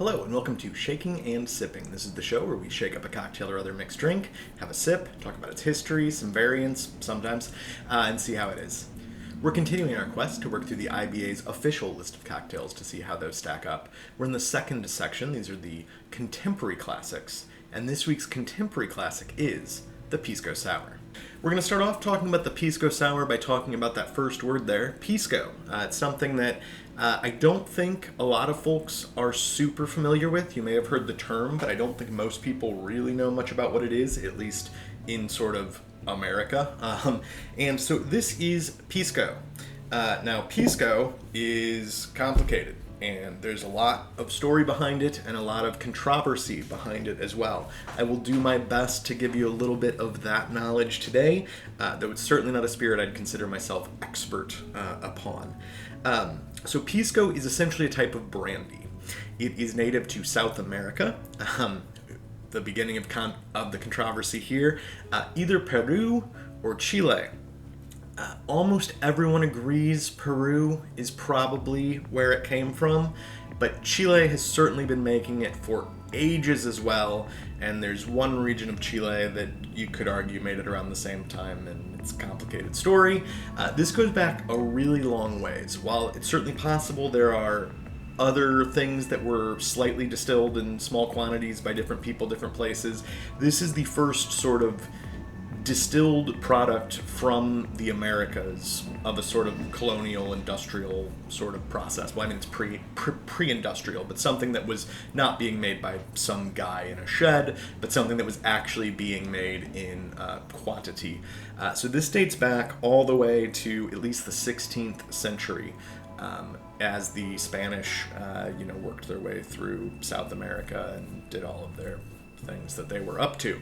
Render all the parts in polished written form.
Hello and welcome to Shaking and Sipping. This is the show where we shake up a cocktail or other mixed drink, have a sip, talk about its history, some variants sometimes, and see how it is. We're continuing our quest to work through the IBA's official list of cocktails to see how those stack up. We're in the second section. These are the contemporary classics, and this week's contemporary classic is the Pisco Sour. We're going to start off talking about the Pisco Sour by talking about that first word there, Pisco. It's something that I don't think a lot of folks are super familiar with. You may have heard the term, but I don't think most people really know much about what it is, at least in sort of America. And so this is Pisco. Now, Pisco is complicated, and there's a lot of story behind it and a lot of controversy behind it as well. I will do my best to give you a little bit of that knowledge today, though it's certainly not a spirit I'd consider myself expert upon. So Pisco is essentially a type of brandy. It is native to South America. The beginning of the controversy here, either Peru or Chile. Almost everyone agrees Peru is probably where it came from, but Chile has certainly been making it for ages as well, and there's one region of Chile that you could argue made it around the same time, and it's a complicated story. This goes back a really long ways. While it's certainly possible there are other things that were slightly distilled in small quantities by different people, different places, this is the first sort of distilled product from the Americas of a sort of colonial industrial sort of process. Well, I mean, it's pre-industrial, but something that was not being made by some guy in a shed, but something that was actually being made in quantity. So this dates back all the way to at least the 16th century. As the Spanish, worked their way through South America and did all of their things that they were up to.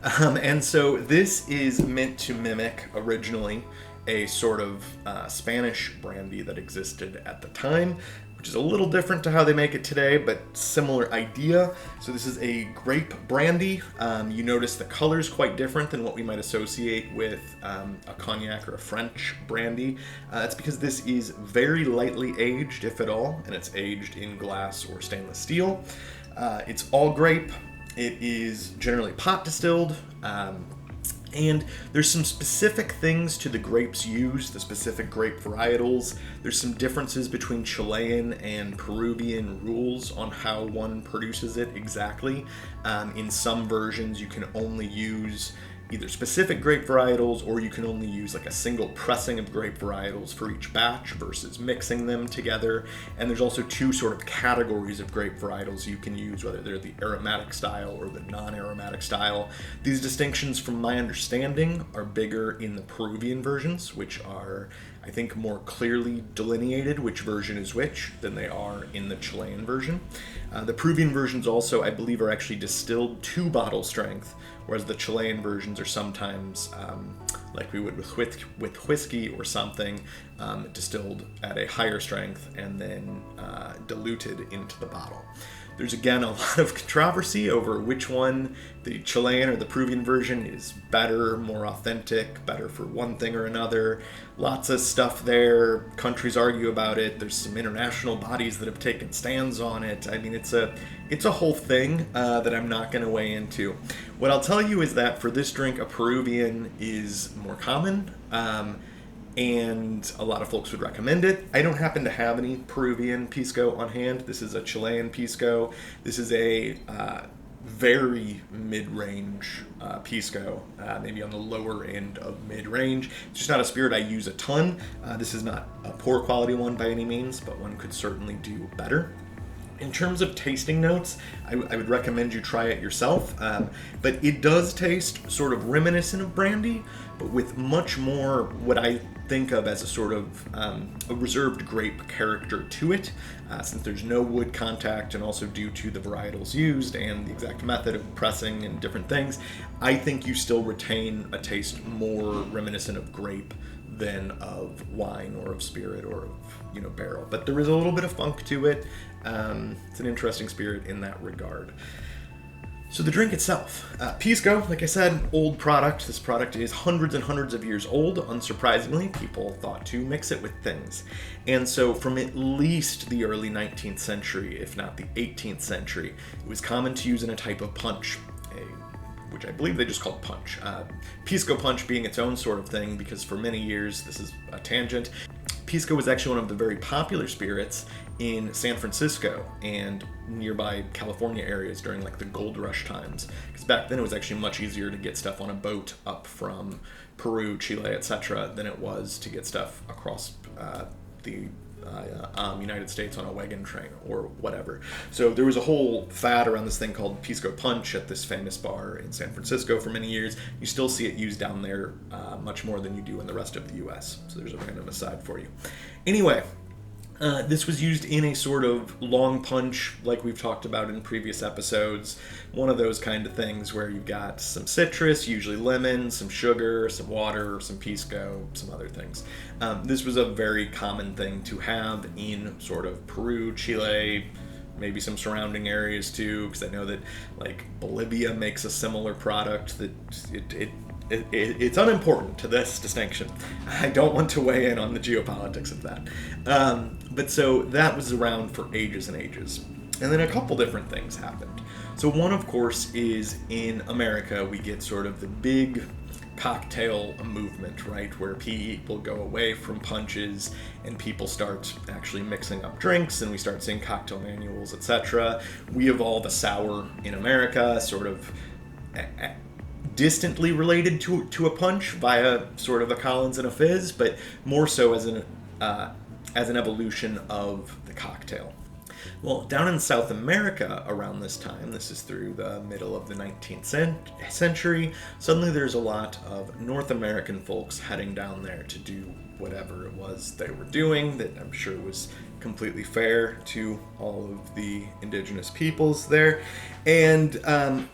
And so this is meant to mimic originally a sort of Spanish brandy that existed at the time, which is a little different to how they make it today, but similar idea. So this is a grape brandy. You notice the color's quite different than what we might associate with a cognac or a French brandy. That's because this is very lightly aged, if at all, and it's aged in glass or stainless steel. It's all grape. It is generally pot distilled, and there's some specific things to the grapes used, the specific grape varietals. There's some differences between Chilean and Peruvian rules on how one produces it exactly. In some versions, you can only use either specific grape varietals, or you can only use like a single pressing of grape varietals for each batch versus mixing them together. And there's also two sort of categories of grape varietals you can use, whether they're the aromatic style or the non-aromatic style. These distinctions, from my understanding, are bigger in the Peruvian versions, which are, I think, more clearly delineated which version is which than they are in the Chilean version. The Peruvian versions also, I believe, are actually distilled to bottle strength, whereas the Chilean versions are sometimes, like we would with whiskey or something, distilled at a higher strength and then diluted into the bottle. There's again a lot of controversy over which one, the Chilean or the Peruvian version, is better, more authentic, better for one thing or another. Lots of stuff there. Countries argue about it. There's some international bodies that have taken stands on it. I mean, it's a whole thing that I'm not going to weigh into. What I'll tell you is that for this drink, a Peruvian is more common. And a lot of folks would recommend it. I don't happen to have any Peruvian Pisco on hand. This is a Chilean Pisco. This is a very mid-range Pisco, maybe on the lower end of mid-range. It's just not a spirit I use a ton. This is not a poor quality one by any means, but one could certainly do better. In terms of tasting notes, I would recommend you try it yourself, but it does taste sort of reminiscent of brandy, but with much more what I think of as a sort of a reserved grape character to it, since there's no wood contact, and also due to the varietals used and the exact method of pressing and different things. I think you still retain a taste more reminiscent of grape than of wine or of spirit or of barrel, but there is a little bit of funk to it. It's an interesting spirit in that regard. So the drink itself, Pisco, like I said, old product. This product is hundreds and hundreds of years old. Unsurprisingly, people thought to mix it with things. And so from at least the early 19th century, if not the 18th century, it was common to use in a type of punch, which I believe they just called punch. Pisco punch being its own sort of thing, because for many years, this is a tangent, Pisco was actually one of the very popular spirits in San Francisco and nearby California areas during like the gold rush times. Because back then it was actually much easier to get stuff on a boat up from Peru, Chile, etc. than it was to get stuff across the United States on a wagon train or whatever. So there was a whole fad around this thing called Pisco Punch at this famous bar in San Francisco for many years. You still see it used down there much more than you do in the rest of the US. So there's a random aside for you. Anyway, this was used in a sort of long punch, like we've talked about in previous episodes. One of those kind of things where you've got some citrus, usually lemon, some sugar, some water, some pisco, some other things. This was a very common thing to have in sort of Peru, Chile, maybe some surrounding areas too, because I know that like Bolivia makes a similar product that it's unimportant to this distinction. I don't want to weigh in on the geopolitics of that. But so that was around for ages and ages. And then a couple different things happened. So one, of course, is in America, we get sort of the big cocktail movement, right? Where people go away from punches and people start actually mixing up drinks and we start seeing cocktail manuals, etc. We evolve a sour in America, sort of distantly related to a punch via sort of a Collins and a fizz, but more so as an evolution of the cocktail. Well, down in South America around this time, this is through the middle of the 19th century, suddenly there's a lot of North American folks heading down there to do whatever it was they were doing that I'm sure was completely fair to all of the indigenous peoples there. And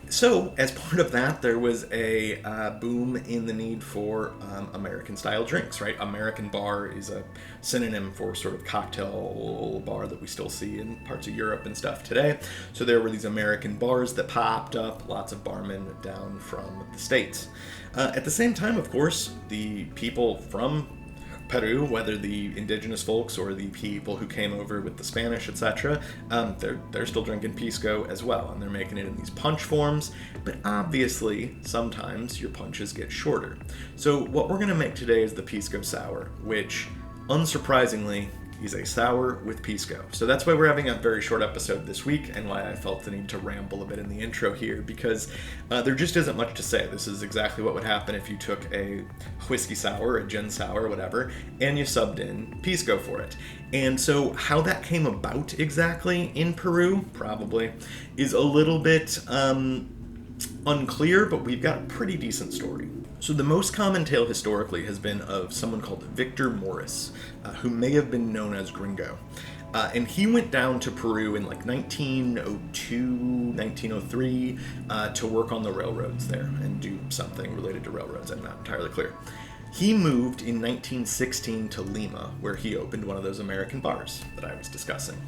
so as part of that, there was a boom in the need for American-style drinks, right? American bar is a synonym for sort of cocktail bar that we still see in parts of Europe and stuff today. So there were these American bars that popped up, lots of barmen down from the States. At the same time, of course, the people from Peru, whether the indigenous folks or the people who came over with the Spanish, etc., they're still drinking Pisco as well, and they're making it in these punch forms, but obviously, sometimes your punches get shorter. So what we're going to make today is the Pisco Sour, which, unsurprisingly, is a sour with Pisco. So that's why we're having a very short episode this week, and why I felt the need to ramble a bit in the intro here, because there just isn't much to say. This is exactly what would happen if you took a whiskey sour, a gin sour, whatever, and you subbed in Pisco for it. And so how that came about exactly in Peru, probably, is a little bit unclear, but we've got a pretty decent story. So the most common tale historically has been of someone called Victor Morris, who may have been known as Gringo. And he went down to Peru in like 1902, 1903 to work on the railroads there and do something related to railroads. I'm not entirely clear. He moved in 1916 to Lima, where he opened one of those American bars that I was discussing.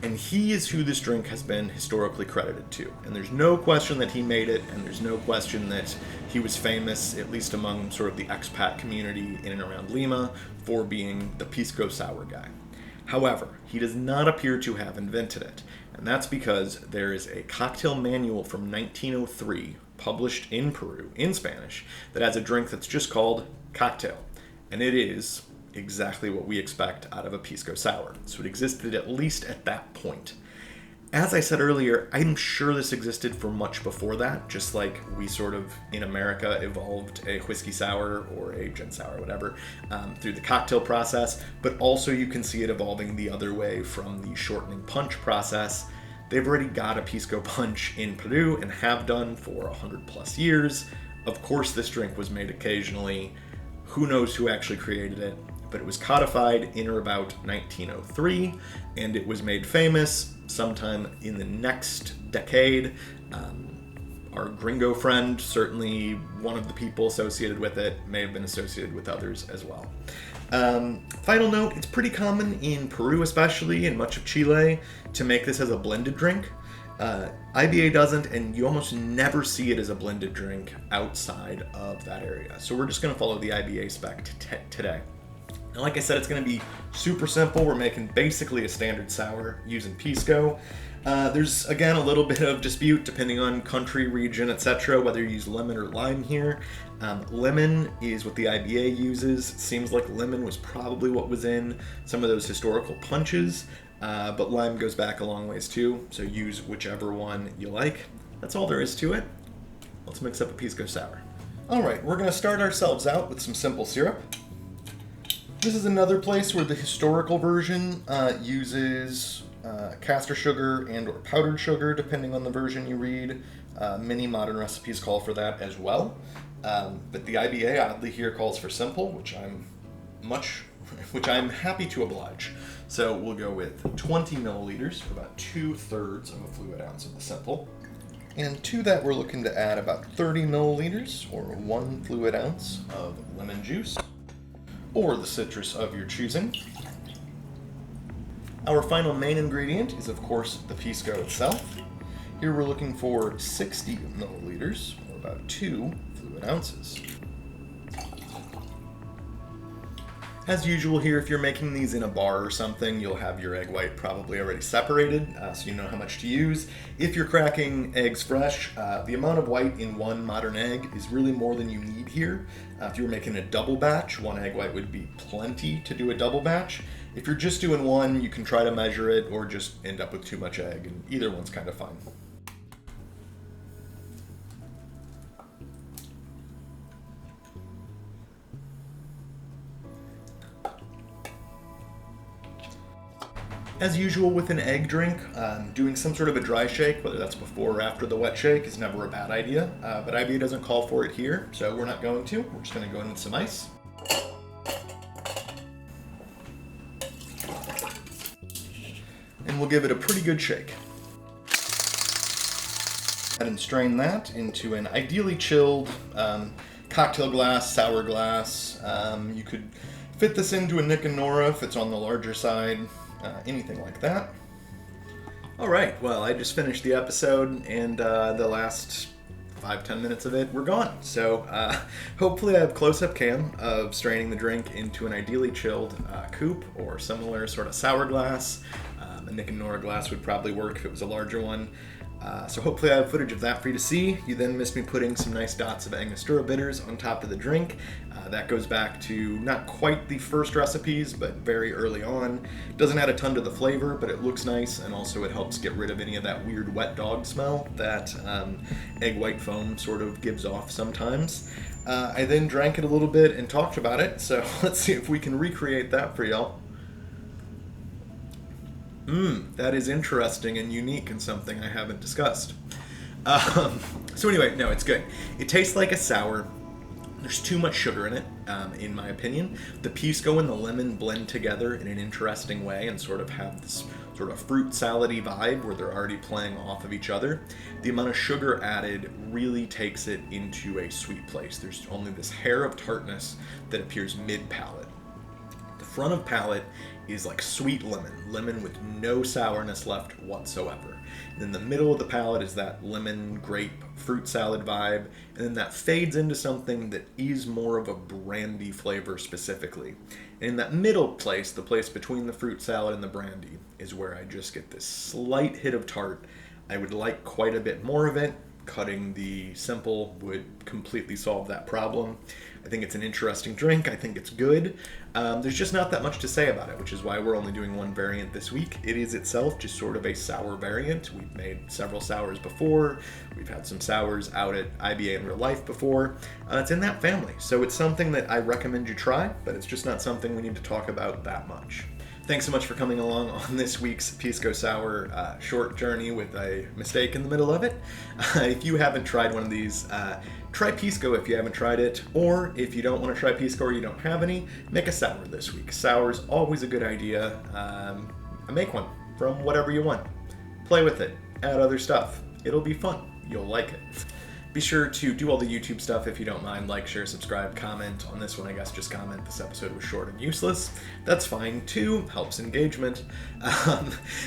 And he is who this drink has been historically credited to. And there's no question that he made it, and there's no question that he was famous, at least among sort of the expat community in and around Lima, for being the Pisco Sour guy. However, he does not appear to have invented it, and that's because there is a cocktail manual from 1903 published in Peru, in Spanish, that has a drink that's just called cocktail, and it is exactly what we expect out of a Pisco Sour. So it existed at least at that point. As I said earlier, I'm sure this existed for much before that, just like we sort of, in America, evolved a whiskey sour or a gin sour, whatever, through the cocktail process, but also you can see it evolving the other way from the shortening punch process. They've already got a Pisco punch in Peru and have done for 100 plus years. Of course, this drink was made occasionally. Who knows who actually created it, but it was codified in or about 1903, and it was made famous sometime in the next decade. Our Gringo friend, certainly one of the people associated with it, may have been associated with others as well. Final note, it's pretty common in Peru especially, and much of Chile, to make this as a blended drink. IBA doesn't, and you almost never see it as a blended drink outside of that area. So we're just going to follow the IBA spec today. And like I said, it's going to be super simple. We're making basically a standard sour using Pisco. There's, again, a little bit of dispute depending on country, region, etc., whether you use lemon or lime here. Lemon is what the IBA uses. It seems like lemon was probably what was in some of those historical punches, but lime goes back a long ways too, so use whichever one you like. That's all there is to it. Let's mix up a Pisco sour. All right, we're going to start ourselves out with some simple syrup. This is another place where the historical version uses caster sugar and or powdered sugar, depending on the version you read. Many modern recipes call for that as well. But the IBA oddly here calls for simple, which I'm happy to oblige. So we'll go with 20 milliliters, about 2/3 of a fluid ounce of the simple. And to that we're looking to add about 30 milliliters, or 1 fluid ounce of lemon juice, or the citrus of your choosing. Our final main ingredient is, of course, the Pisco itself. Here we're looking for 60 milliliters, or about 2 fluid ounces. As usual here, if you're making these in a bar or something, you'll have your egg white probably already separated, so you know how much to use. If you're cracking eggs fresh, the amount of white in one modern egg is really more than you need here. If you were making a double batch, 1 egg white would be plenty to do a double batch. If you're just doing one, you can try to measure it or just end up with too much egg, and either one's kind of fine. As usual with an egg drink, doing some sort of a dry shake, whether that's before or after the wet shake, is never a bad idea, but IBA doesn't call for it here, so we're not going to. We're just going to go in with some ice. And we'll give it a pretty good shake. And strain that into an ideally chilled cocktail glass, sour glass. You could fit this into a Nick and Nora if it's on the larger side. Anything like that. All right, well, I just finished the episode, and the last 5-10 minutes of it were gone. So hopefully I have close-up cam of straining the drink into an ideally chilled coupe or similar sort of sour glass. A Nick and Nora glass would probably work if it was a larger one. So hopefully I have footage of that for you to see. You then missed me putting some nice dots of Angostura bitters on top of the drink. That goes back to not quite the first recipes, but very early on. Doesn't add a ton to the flavor, but it looks nice, and also it helps get rid of any of that weird wet dog smell that egg white foam sort of gives off sometimes. I then drank it a little bit and talked about it, so let's see if we can recreate that for y'all. That is interesting and unique and something I haven't discussed. So anyway, no, it's good. It tastes like a sour. There's too much sugar in it, in my opinion. The Pisco and the lemon blend together in an interesting way and sort of have this sort of fruit salad-y vibe where they're already playing off of each other. The amount of sugar added really takes it into a sweet place. There's only this hair of tartness that appears mid-palate. The front of palate is like sweet lemon with no sourness left whatsoever. And then the middle of the palate is that lemon grape fruit salad vibe, and then that fades into something that is more of a brandy flavor specifically. And in that middle place, the place between the fruit salad and the brandy, is where I just get this slight hit of tart. I would like quite a bit more of it. Cutting the simple would completely solve that problem. I think it's an interesting drink. I think it's good. There's just not that much to say about it, which is why we're only doing one variant this week. It is itself just sort of a sour variant. We've made several sours before. We've had some sours out at IBA in real life before. It's in that family. So it's something that I recommend you try, but it's just not something we need to talk about that much. Thanks so much for coming along on this week's Pisco Sour short journey with a mistake in the middle of it. If you haven't tried one of these, try Pisco if you haven't tried it, or if you don't want to try Pisco or you don't have any, make a sour this week. Sour's always a good idea. Make one from whatever you want. Play with it. Add other stuff. It'll be fun. You'll like it. Be sure to do all the YouTube stuff if you don't mind. Like, share, subscribe, comment. On this one, I guess just comment this episode was short and useless. That's fine too, helps engagement.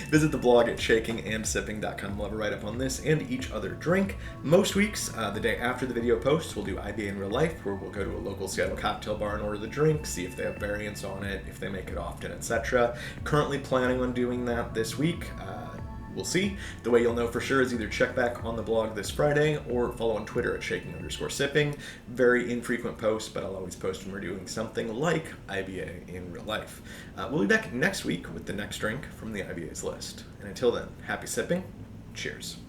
Visit the blog at shakinandsipping.com. We'll have a write-up on this and each other drink. Most weeks, the day after the video posts, we'll do IBA in real life, where we'll go to a local Seattle cocktail bar and order the drink, see if they have variants on it, if they make it often, etc. Currently planning on doing that this week. We'll see. The way you'll know for sure is either check back on the blog this Friday or follow on Twitter at shaking_sipping. Very infrequent posts, but I'll always post when we're doing something like IBA in real life. We'll be back next week with the next drink from the IBA's list. And until then, happy sipping. Cheers.